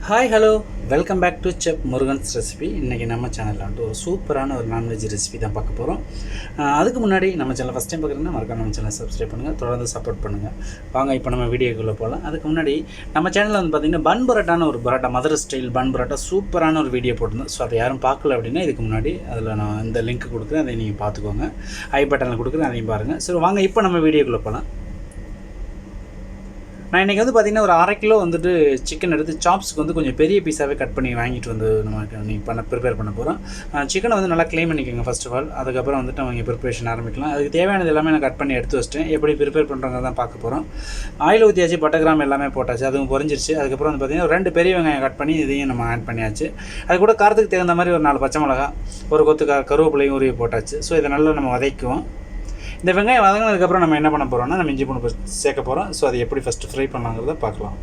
Hi hello welcome back to Chefmurugansrecipe. இன்றைக்கி நம்ம சேனலில் வந்துட்டு ஒரு சூப்பரான ஒரு நான்வெஜ் ரெசிபி தான் பார்க்க போகிறோம். அதுக்கு முன்னாடி நம்ம சேனல் ஃபஸ்ட் டைம் பார்க்குறீங்கன்னா மறக்காம நம்ம சேனலை சப்ஸ்கிரைப் பண்ணுங்கள், தொடர்ந்து சப்போர்ட் பண்ணுங்கள். வாங்க இப்போ நம்ம வீடியோக்குள்ளே போகலாம். அதுக்கு முன்னாடி நம்ம சேனலில் வந்து பார்த்திங்கன்னா பன் பரோட்டான ஒரு பரோட்டா, மதுரை ஸ்டைல் பன் பரோட்டா சூப்பரான ஒரு வீடியோ போட்டிருந்தோம். ஸோ அதை யாரும் பார்க்கல அப்படின்னா இதுக்கு முன்னாடி அதில் நான் இந்த லிங்க் கொடுக்குறேன், அதை நீங்கள் பார்த்துக்கோங்க. ஐ பட்டனில் கொடுக்குறேன், அதையும் பாருங்கள். ஸோ வாங்க இப்போ நம்ம வீடியோக்குள்ளே போகலாம். நான் இன்றைக்கி வந்து பார்த்திங்கன்னா ஒரு 1/2 கிலோ வந்துட்டு சிக்கன் எடுத்து சாப்ஸ்க்கு வந்து கொஞ்சம் பெரிய பீஸாகவே கட் பண்ணி வாங்கிட்டு வந்து நமக்கு நீங்கள் ப்ரிப்பேர் பண்ண போகிறோம். சிக்கனை வந்து நல்லா க்ளீன் பண்ணிக்கோங்க ஃபர்ஸ்ட் ஆஃப் ஆல். அதுக்கப்புறம் வந்துட்டு நம்ம இங்கே ப்ரிப்பரேஷன் ஆரம்பிக்கலாம். அதுக்கு தேவையானது எல்லாமே நான் கட் பண்ணி எடுத்து வச்சிட்டேன். எப்படி ப்ரிப்பேர் பண்ணுறவங்க தான் பார்க்க போகிறோம். ஆயில் ஊற்றியாச்சு, பட்டை கிராம் எல்லாமே போட்டாச்சு, அதுவும் பொரிஞ்சிருச்சு. அதுக்கப்புறம் வந்து பார்த்திங்கன்னா 2 பெரிய வெங்காயம் கட் பண்ணி இதையும் நம்ம ஆட் பண்ணியாச்சு. அது கூட காரத்துக்கு தகுந்த மாதிரி ஒரு 4 பச்சை மிளகா, ஒரு கொத்து கருவேப்பிலையும் உருவி போட்டாச்சு. ஸோ இதை நல்லா நம்ம வதக்குவோம். இந்த வெங்காயம் வதங்கினதுக்கப்புறம் நம்ம என்ன பண்ண போகிறோம்னா நம்ம இஞ்சி பூண்டு சேர்க்க போகிறோம். ஸோ அதை எப்படி ஃபஸ்ட்டு ஃப்ரை பண்ணலாங்கிறத பார்க்கலாம்.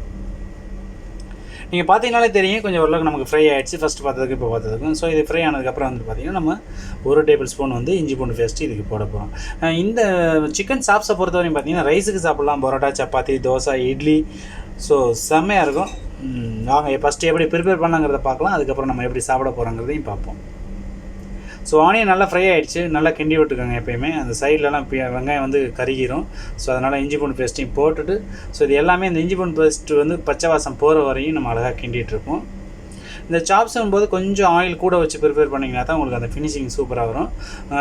நீங்கள் பார்த்தீங்கனாலே தெரியும் கொஞ்சம் ஓரளவுக்கு நமக்கு ஃப்ரை ஆகிடுச்சு ஃபஸ்ட்டு பார்த்ததுக்கு இப்போ பார்த்ததுக்கும். ஸோ இது ஃப்ரை ஆனதுக்கப்புறம் வந்து பார்த்திங்கன்னா நம்ம 1 டேபிள் ஸ்பூன் வந்து இஞ்சி பூண்டு பேஸ்ட்டு இதுக்கு போட போகிறோம். இந்த சிக்கன் சாப்ஸை பொறுத்தவரையும் பார்த்திங்கன்னா ரைஸுக்கு சாப்பிட்லாம், பரோட்டா, சப்பாத்தி, தோசை, இட்லி. ஸோ செம்மையாக இருக்கும். வாங்க ஃபஸ்ட்டு எப்படி ப்ரிப்பேர் பண்ணாங்கிறத பார்க்கலாம். அதுக்கப்புறம் நம்ம எப்படி சாப்பிட போகிறோங்கிறதையும் பார்ப்போம். ஸோ ஆனியன் நல்லா ஃப்ரை ஆகிடுச்சு, நல்லா கிண்டி விட்டுக்கோங்க. எப்போயுமே அந்த சைட்லலாம் வெங்காயம் வந்து கருகிரும். ஸோ அதனால் இஞ்சி பூண்டு பேஸ்ட்டையும் போட்டுட்டு ஸோ இது எல்லாமே இந்த இஞ்சி பூண்டு பேஸ்ட்டு வந்து பச்சை வாசம் போகிற வரையும் நம்ம அழகாக கிண்டிகிட்ருப்போம். இந்த சாப்ஸும் போது கொஞ்சம் ஆயில் கூட வச்சு ப்ரிப்பேர் பண்ணிங்கன்னா தான் உங்களுக்கு அந்த ஃபினிஷிங் சூப்பராக வரும்.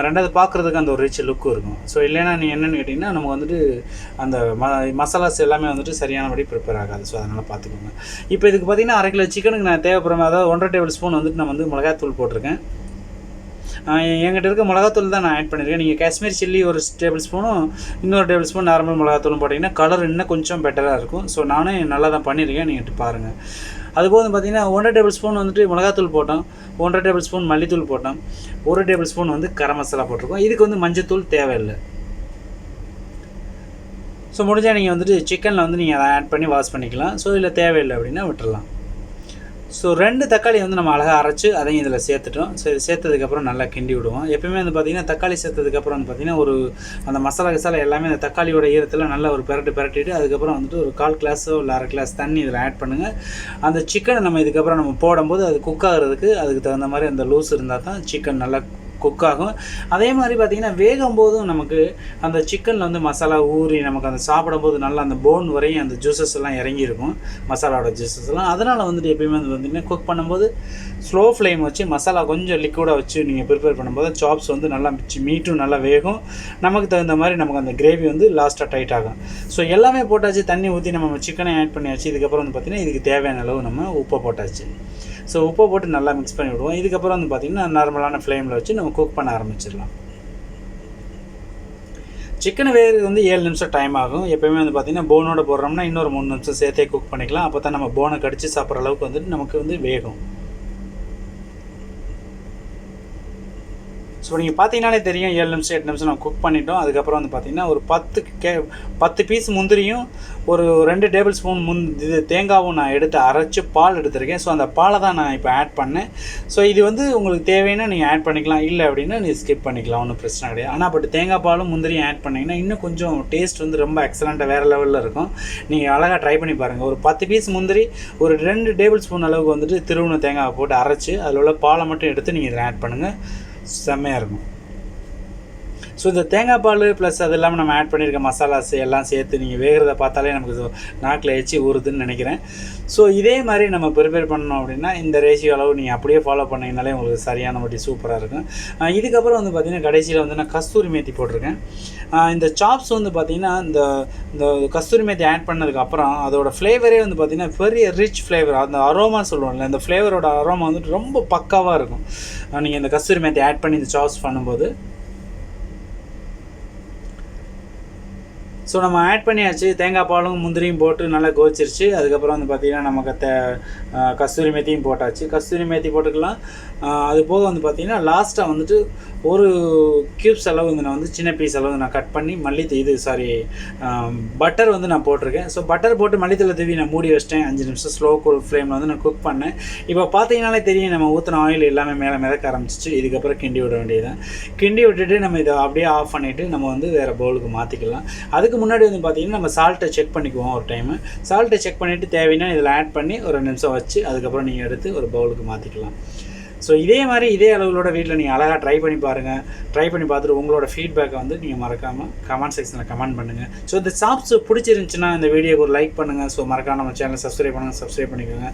ரெண்டாவது பார்க்குறதுக்கு அந்த ஒரு ரிச் லுக்கும் இருக்கும். ஸோ இல்லைன்னா நீங்கள் என்னென்னு கேட்டிங்கன்னா நமக்கு வந்துட்டு அந்த மசாலாஸ் எல்லாமே வந்துட்டு சரியானபடி ப்ரிப்பேர் ஆகாது. ஸோ அதனால் பார்த்துக்கோங்க. இப்போ இதுக்கு பார்த்திங்கன்னா 1/2 கிலோ சிக்கனுக்கு நான் தேவைப்படுற அதாவது 1.5 டேபிள் ஸ்பூன் வந்துட்டு நான் வந்து மிளகாத்தூள் போட்டிருக்கேன். என்கிட்ட இருக்க மிளகாத்தூள் தான் நான் ஆட் பண்ணியிருக்கேன். நீங்கள் காஷ்மீர் சில்லி 1 டேபிள் ஸ்பூனும் இன்னொரு டேபிள் ஸ்பூன் நார்மல் மிளகாத்தூளும் போட்டிங்கன்னா கலர் இன்னும் கொஞ்சம் பெட்டராக இருக்கும். ஸோ நானும் நல்லா தான் பண்ணியிருக்கேன், நீங்கள் பாருங்கள். அதுபோது பார்த்திங்கன்னா 1.5 டேபிள் ஸ்பூன் வந்துட்டு மிளகாத்தூள் போட்டோம், 1.5 டேபிள் ஸ்பூன் மல்லித்தூள் போட்டோம், 1 டேபிள் ஸ்பூன் வந்து கரம் மசாலா போட்டிருக்கோம். இதுக்கு வந்து மஞ்சத்தூள் தேவையில்லை. ஸோ முடிஞ்சால் நீங்கள் வந்துட்டு சிக்கனில் வந்து நீங்கள் அதை ஆட் பண்ணி வாஷ் பண்ணிக்கலாம். ஸோ இல்லை தேவையில்லை அப்படின்னா விட்டுடலாம். ஸோ 2 தக்காளி வந்து நம்ம அழகாக அரைச்சி அதையும் இதில் சேர்த்துட்டோம். ஸோ இது சேர்த்ததுக்கப்புறம் நல்லா கிண்டி விடுவோம். எப்பவுமே வந்து பார்த்திங்கன்னா தக்காளி சேர்த்ததுக்கப்புறம் வந்து பார்த்திங்கன்னா ஒரு அந்த மசாலா எல்லாமே அந்த தக்காளியோட ஈரத்தில் நல்லா ஒரு பிரட்டிட்டு அதுக்கப்புறம் வந்துட்டு ஒரு 1/4 கிளாஸோ இல்லை 1/2 கிளாஸ் தண்ணி இதில் ஆட் பண்ணுங்கள். அந்த சிக்கனை நம்ம இதுக்கப்புறம் நம்ம போடும்போது அது குக் ஆகிறதுக்கு அதுக்கு தகுந்த மாதிரி அந்த லூஸ் இருந்தால் தான் சிக்கன் நல்லா குக் ஆகும். அதே மாதிரி பார்த்திங்கன்னா வேகும் போதும் நமக்கு அந்த சிக்கனில் வந்து மசாலா ஊறி நமக்கு அந்த சாப்பிடும்போது நல்லா அந்த போன் வரையும் அந்த ஜூஸஸ் எல்லாம் இறங்கியிருக்கும், மசாலாவோட ஜூஸஸ் எல்லாம். அதனால் வந்துட்டு எப்பயுமே வந்து பார்த்திங்கன்னா குக் பண்ணும்போது ஸ்லோ ஃப்ளேம் வச்சு மசாலா கொஞ்சம் லிக்விடாக வச்சு நீங்கள் ப்ரிப்பேர் பண்ணும்போது சாப்ஸ் வந்து நல்லா மீட்டும் நல்லா வேகும். நமக்கு தகுந்த மாதிரி நமக்கு அந்த கிரேவி வந்து லாஸ்ட்டாக டைட் ஆகும். ஸோ எல்லாமே போட்டாச்சு, தண்ணி ஊற்றி நம்ம சிக்கனை ஆட் பண்ணியாச்சு. இதுக்கப்புறம் வந்து பார்த்திங்கன்னா இதுக்கு தேவையான அளவு நம்ம உப்பை போட்டாச்சு. ஸோ உப்பை போட்டு நல்லா மிக்ஸ் பண்ணி விடுவோம். இதுக்கப்புறம் வந்து பார்த்திங்கன்னா நார்மலான ஃப்ளேமில் வச்சு நம்ம குக் பண்ண ஆரம்பிச்சிடலாம். சிக்கன் வேகிறது வந்து 7 நிமிஷம் டைம் ஆகும். எப்போயுமே வந்து பார்த்திங்கன்னா போனோட போடுறோம்னா இன்னொரு 3 நிமிஷம் சேர்த்தே குக் பண்ணிக்கலாம். அப்போ தான் நம்ம போனை கடிச்சு சாப்பிட்ற அளவுக்கு வந்துட்டு நமக்கு வந்து வேகும். ஸோ நீங்கள் பார்த்தீங்கன்னாலே தெரியும் 7 நிமிஷம் 8 நிமிஷம் நம்ம குக் பண்ணிட்டோம். அதுக்கப்புறம் வந்து பார்த்திங்கன்னா ஒரு 10 பீஸ் முந்திரியும் ஒரு 2 டேபிள் ஸ்பூன் இது தேங்காவும் நான் எடுத்து அரைச்சி பால் எடுத்துருக்கேன். ஸோ அந்த பாலை தான் நான் இப்போ ஆட் பண்ணேன். ஸோ இது வந்து உங்களுக்கு தேவைன்னா நீங்கள் ஆட் பண்ணிக்கலாம், இல்லை அப்படின்னா நீங்கள் ஸ்கிப் பண்ணிக்கலாம், ஒன்றும் பிரச்சனை கிடையாது. ஆனால் பட் தேங்காய் பாலும் முந்திரியும் ஆட் பண்ணிங்கன்னா இன்னும் கொஞ்சம் டேஸ்ட் வந்து ரொம்ப எக்ஸலண்ட்டாக வேறு லெவலில் இருக்கும். நீங்கள் அழகாக ட்ரை பண்ணி பாருங்கள். ஒரு 10 பீஸ் முந்திரி ஒரு 2 டேபிள் ஸ்பூன் அளவுக்கு வந்துட்டு திருவுண தேங்காவை போட்டு அரைச்சி அதில் உள்ள பாலை மட்டும் எடுத்து நீங்கள் இதில் ஆட் பண்ணுங்கள், செம்மையாக இருக்கும். ஸோ இந்த தேங்காய் பால் ப்ளஸ் அது இல்லாமல் நம்ம ஆட் பண்ணியிருக்க மசாலாஸ் எல்லாம் சேர்த்து நீங்கள் வேகிறத பார்த்தாலே நமக்கு நாக்கில் எச்சி ஊறுதுன்னு நினைக்கிறேன். ஸோ இதே மாதிரி நம்ம ப்ரிப்பேர் பண்ணோம் அப்படின்னா இந்த ரேஷியோ அளவு நீங்கள் அப்படியே ஃபாலோ பண்ணிங்கனாலே உங்களுக்கு சரியானபடி சூப்பராக இருக்கும். இதுக்கப்புறம் வந்து பார்த்திங்கன்னா கடைசியில் வந்து நான் கஸ்தூரி மேத்தி போட்டிருக்கேன். இந்த சாப்ஸ் வந்து பார்த்திங்கன்னா இந்த கஸ்தூரி மேத்தி ஆட் பண்ணதுக்கப்புறம் அதோடய ஃப்ளேவரே வந்து பார்த்திங்கன்னா பெரிய ரிச் ஃப்ளேவர், அந்த அரோமா சொல்லுவாங்கல்ல, அந்த ஃப்ளேவரோட அரோமா வந்துட்டு ரொம்ப பக்காவாக இருக்கும் நீங்கள் இந்த கஸ்தூரி மேத்தி ஆட் பண்ணி இந்த சாப்ஸ் பண்ணும்போது. ஸோ நம்ம ஆட் பண்ணியாச்சு, தேங்காய் பாலும் முந்திரியும் போட்டு நல்லா கோச்சிருச்சு. அதுக்கப்புறம் வந்து பார்த்திங்கன்னா நமக்கு கஸ்தூரி மேத்தியும் போட்டாச்சு. கஸ்தூரி மேத்தி போட்டுக்கலாம். அது போக வந்து பார்த்திங்கன்னா லாஸ்ட்டாக வந்துட்டு ஒரு க்யூப்ஸ் அளவு வந்து நான் வந்து சின்ன பீஸ் அளவு நான் கட் பண்ணி பட்டர் வந்து நான் போட்டிருக்கேன். ஸோ பட்டர் போட்டு மல்லித்தலை தூவி நான் மூடி வச்சிட்டேன். 5 நிமிஷம் ஸ்லோ ஃப்ளேமில் வந்து நான் குக் பண்ணேன். இப்போ பார்த்தீங்கன்னாலே தெரியும் நம்ம ஊற்றின ஆயில் எல்லாமே மேலே மிதக்க ஆரம்பிச்சிச்சு. இதுக்கப்புறம் கிண்டி விட வேண்டியதுதான். கிண்டி விட்டுட்டு நம்ம இதை அப்படியே ஆஃப் பண்ணிவிட்டு நம்ம வந்து வேறு பவுலுக்கு மாற்றிக்கலாம். அதுக்கு முன்னாடி வந்து பார்த்திங்கன்னா நம்ம சால்ட்டை செக் பண்ணிக்குவோம் ஒரு டைமு. சால்ட்டை செக் பண்ணிவிட்டு தேவைன்னா இதில் ஆட் பண்ணி ஒரு 2 நிமிஷம் வச்சு அதுக்கப்புறம் நீங்கள் எடுத்து ஒரு பவுலுக்கு மாற்றிக்கலாம். ஸோ இதே மாதிரி இதே அளவுகளோட வீட்டில் நீங்கள் அழகாக ட்ரை பண்ணி பாருங்கள். ட்ரை பண்ணி பார்த்துட்டு உங்களோட ஃபீட்பேக்கை வந்து நீங்கள் மறக்காமல் கமெண்ட் செக்ஷனில் கமெண்ட் பண்ணுங்கள். ஸோ இந்த சாப்ஸ் பிடிச்சிருந்துச்சுன்னா இந்த வீடியோக்கு ஒரு லைக் பண்ணுங்கள். ஸோ மறக்காம நம்ம சேனலை சப்ஸ்கிரைப் பண்ணிக்கோங்க.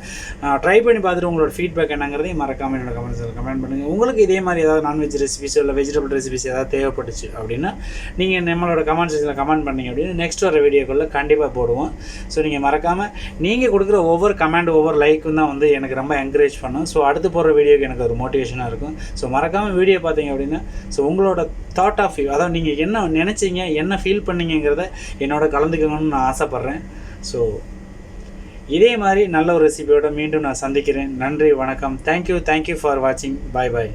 ட்ரை பண்ணி பார்த்துட்டு உங்களோட ஃபீட்பேக் என்னங்கிறதையும் மறக்காமல் என்னோட கமெண்ட் செக்ஷனில் கமெண்ட் பண்ணுங்கள். உங்களுக்கு இதே மாதிரி ஏதாவது நான்வெஜ் ரெசிபிஸ் இல்லை வெஜிடபிள் ரெசிபிஸ் ஏதாவது தேவைப்பட்டுச்சு அப்படின்னா நீங்கள் நம்மளோட கமெண்ட் செக்ஷனில் கமெண்ட் பண்ணிங்க அப்படின்னு நெக்ஸ்ட் வர வீடியோக்குள்ளே கண்டிப்பாக போடுவோம். ஸோ நீங்கள் மறக்காமல் நீங்கள் கொடுக்குற ஒவ்வொரு கமெண்ட் ஒவ்வொரு லைக்கும் தான் வந்து எனக்கு ரொம்ப என்கரேஜ் பண்ணும். ஸோ அடுத்து போகிற வீடியோக்கு எனக்கு ஒரு மோட்டிவேஷனாக இருக்கும். ஸோ மறக்காமல் வீடியோ பார்த்தீங்க அப்படின்னா ஸோ உங்களோட தாட் ஆஃப் வியூ, அதாவது நீங்கள் என்ன நினச்சிங்க என்ன ஃபீல் பண்ணீங்கிறத என்னோட கலந்துக்கணும்னு நான் ஆசைப்பட்றேன். ஸோ இதே மாதிரி நல்ல ஒரு ரெசிபியோட மீண்டும் நான் சந்திக்கிறேன். நன்றி, வணக்கம். தேங்க்யூ ஃபார் வாட்சிங். பாய்.